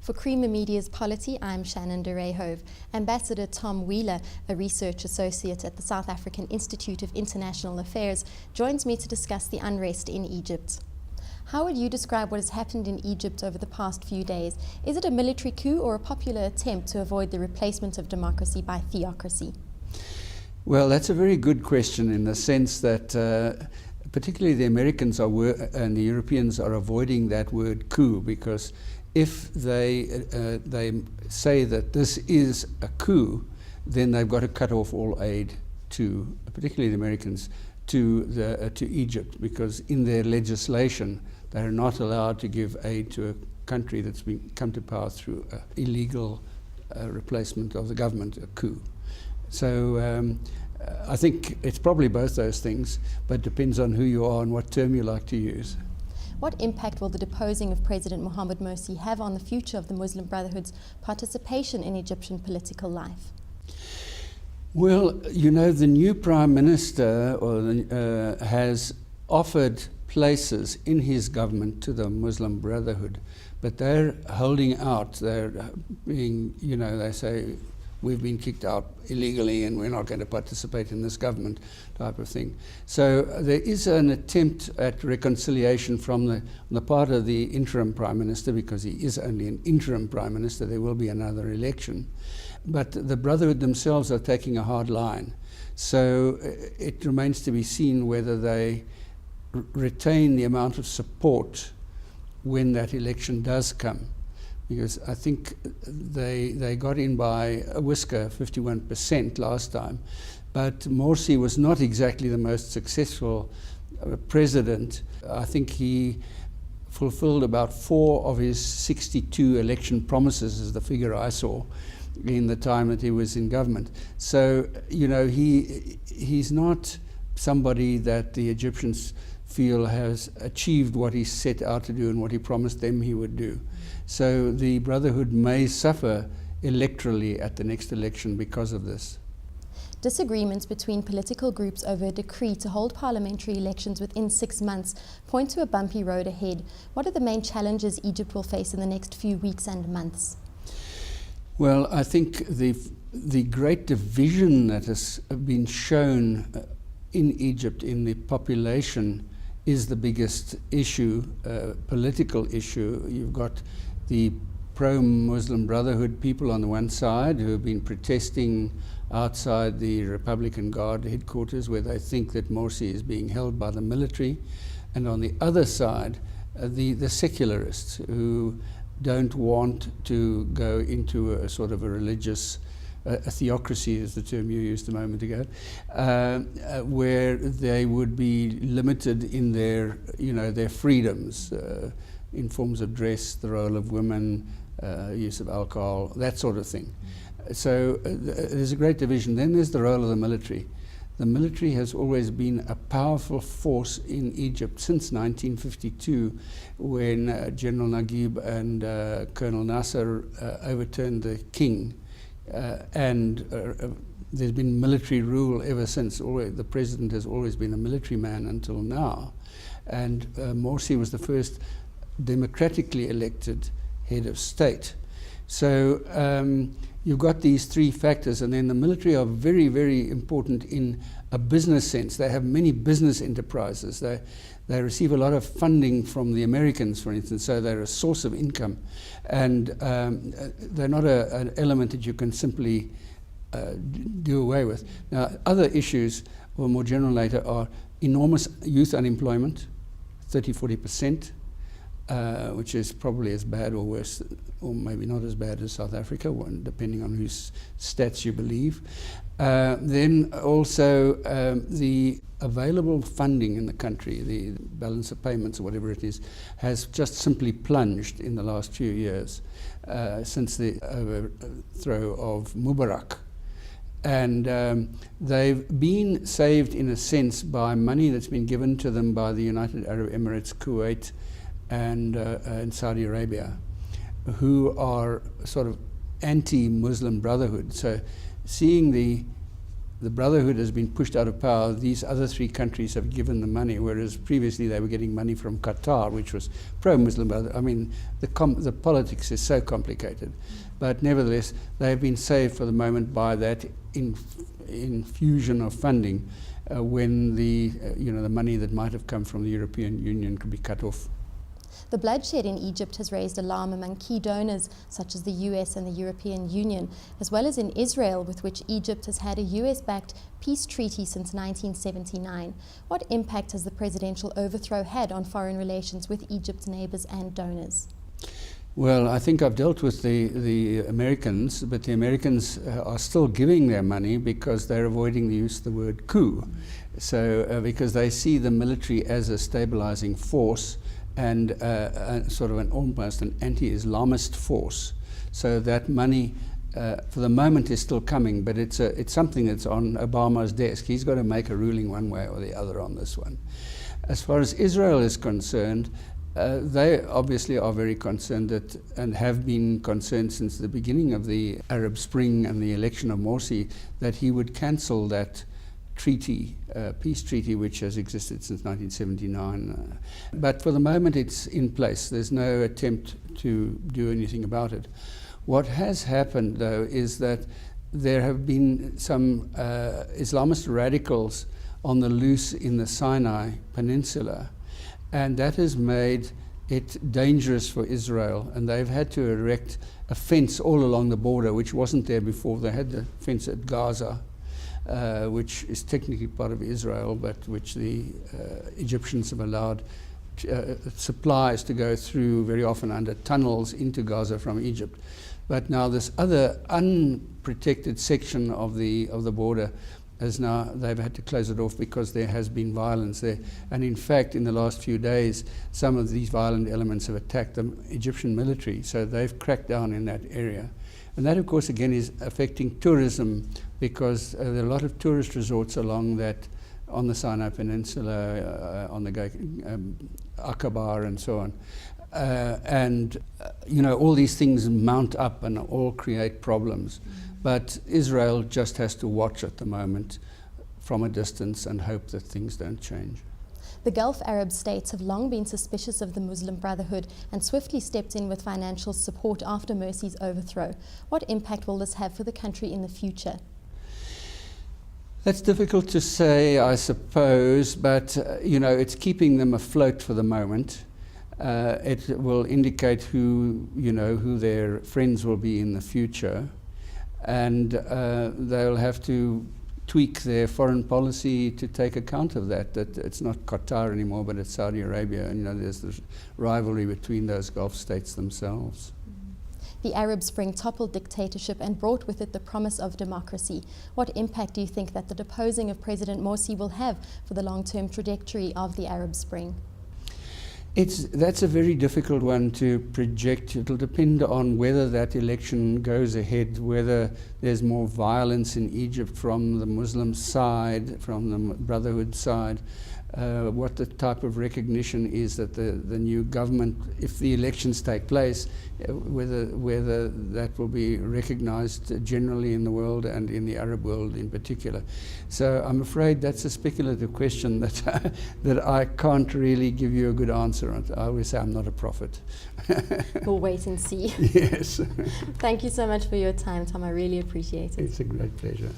For Creamer Media's Polity, I'm Shannon de Rehove. Ambassador Tom Wheeler, a research associate at the South African Institute of International Affairs, joins me to discuss the unrest in Egypt. How would you describe what has happened in Egypt over the past few days? Is it a military coup or a popular attempt to avoid the replacement of democracy by theocracy? Well, that's a very good question in the sense that particularly the Americans and the Europeans are avoiding that word coup, because if they say that this is a coup, then they've got to cut off all aid to, particularly the Americans, to Egypt, because in their legislation they are not allowed to give aid to a country that's come to power through an illegal replacement of the government, a coup. So I think it's probably both those things, but it depends on who you are and what term you like to use. What impact will the deposing of President Mohamed Morsi have on the future of the Muslim Brotherhood's participation in Egyptian political life? Well, you know, the new Prime Minister has offered places in his government to the Muslim Brotherhood, but they're holding out. They're being, you know, they say, we've been kicked out illegally and we're not going to participate in this government type of thing. So there is an attempt at reconciliation from the part of the interim Prime Minister, because he is only an interim Prime Minister. There will be another election. But the Brotherhood themselves are taking a hard line. So it remains to be seen whether they retain the amount of support when that election does come. Because I think they got in by a whisker, 51% last time. But Morsi was not exactly the most successful president. I think he fulfilled about 4 of his 62 election promises, is the figure I saw, in the time that he was in government. So, you know, he's not somebody that the Egyptians feel has achieved what he set out to do and what he promised them he would do. So the Brotherhood may suffer electorally at the next election because of this. Disagreements between political groups over a decree to hold parliamentary elections within 6 months point to a bumpy road ahead. What are the main challenges Egypt will face in the next few weeks and months? Well, I think the great division that has been shown in Egypt in the population is the biggest issue, political issue. You've got the pro-Muslim Brotherhood people on the one side who have been protesting outside the Republican Guard headquarters, where they think that Morsi is being held by the military, and on the other side the secularists who don't want to go into a sort of a religious a theocracy is the term you used a moment ago, where they would be limited in their, you know, their freedoms in forms of dress, the role of women, use of alcohol, that sort of thing. So there's a great division. Then there's the role of the military. The military has always been a powerful force in Egypt since 1952, when General Naguib and Colonel Nasser overturned the king. There's been military rule ever since. The president has always been a military man until now. And Morsi was the first democratically elected head of state. So you've got these 3 factors, and then the military are very, very important in a business sense. They have many business enterprises. They receive a lot of funding from the Americans, for instance, so they're a source of income. And they're not an element that you can simply do away with. Now, other issues, or more general later, are enormous youth unemployment, 30–40%, which is probably as bad or worse, or maybe not as bad as South Africa, depending on whose stats you believe. Then also the available funding in the country, the balance of payments or whatever it is, has just simply plunged in the last few years since the overthrow of Mubarak. And they've been saved in a sense by money that's been given to them by the United Arab Emirates, Kuwait, and Saudi Arabia, who are sort of anti-Muslim Brotherhood. So seeing the the Brotherhood has been pushed out of power, these other three countries have given the money, whereas previously they were getting money from Qatar, which was pro-Muslim. I mean, the politics is so complicated. But nevertheless, they have been saved for the moment by that infusion of funding when the money that might have come from the European Union could be cut off. The bloodshed in Egypt has raised alarm among key donors such as the US and the European Union, as well as in Israel, with which Egypt has had a US-backed peace treaty since 1979. What impact has the presidential overthrow had on foreign relations with Egypt's neighbors and donors? Well, I think I've dealt with the Americans, but the Americans are still giving their money because they're avoiding the use of the word coup. So because they see the military as a stabilizing force and sort of almost an anti-Islamist force. So that money, for the moment, is still coming, but it's something that's on Obama's desk. He's got to make a ruling one way or the other on this one. As far as Israel is concerned, they obviously are very concerned and have been concerned since the beginning of the Arab Spring and the election of Morsi, that he would cancel that treaty, peace treaty, which has existed since 1979. But for the moment it's in place. There's no attempt to do anything about it. What has happened, though, is that there have been some Islamist radicals on the loose in the Sinai Peninsula, and that has made it dangerous for Israel, and they've had to erect a fence all along the border, which wasn't there before. They had the fence at Gaza, which is technically part of Israel, but which the Egyptians have allowed supplies to go through, very often under tunnels into Gaza from Egypt. But now this other unprotected section of the border they've had to close it off because there has been violence there. And in fact, in the last few days, some of these violent elements have attacked the Egyptian military, so they've cracked down in that area. And that, of course, again, is affecting tourism, because there are a lot of tourist resorts along that, on the Sinai Peninsula, on the Aqaba and so on. All these things mount up and all create problems. But Israel just has to watch at the moment from a distance and hope that things don't change. The Gulf Arab states have long been suspicious of the Muslim Brotherhood and swiftly stepped in with financial support after Morsi's overthrow. What impact will this have for the country in the future? That's difficult to say, I suppose, but it's keeping them afloat for the moment. It will indicate who their friends will be in the future, and they'll have to tweak their foreign policy to take account of that it's not Qatar anymore, but it's Saudi Arabia, and there's this rivalry between those Gulf states themselves. The Arab Spring toppled dictatorship and brought with it the promise of democracy. What impact do you think that the deposing of President Morsi will have for the long-term trajectory of the Arab Spring? That's a very difficult one to project. It'll depend on whether that election goes ahead, whether there's more violence in Egypt from the Muslim side, from the Brotherhood side, what the type of recognition is that the new government, if the elections take place, whether that will be recognized generally in the world and in the Arab world in particular. So I'm afraid that's a speculative question that I can't really give you a good answer on. I always say I'm not a prophet. We'll wait and see. Yes. Thank you so much for your time, Tom. I really appreciate it. It's a great pleasure.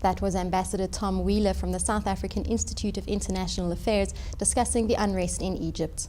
That was Ambassador Tom Wheeler from the South African Institute of International Affairs discussing the unrest in Egypt.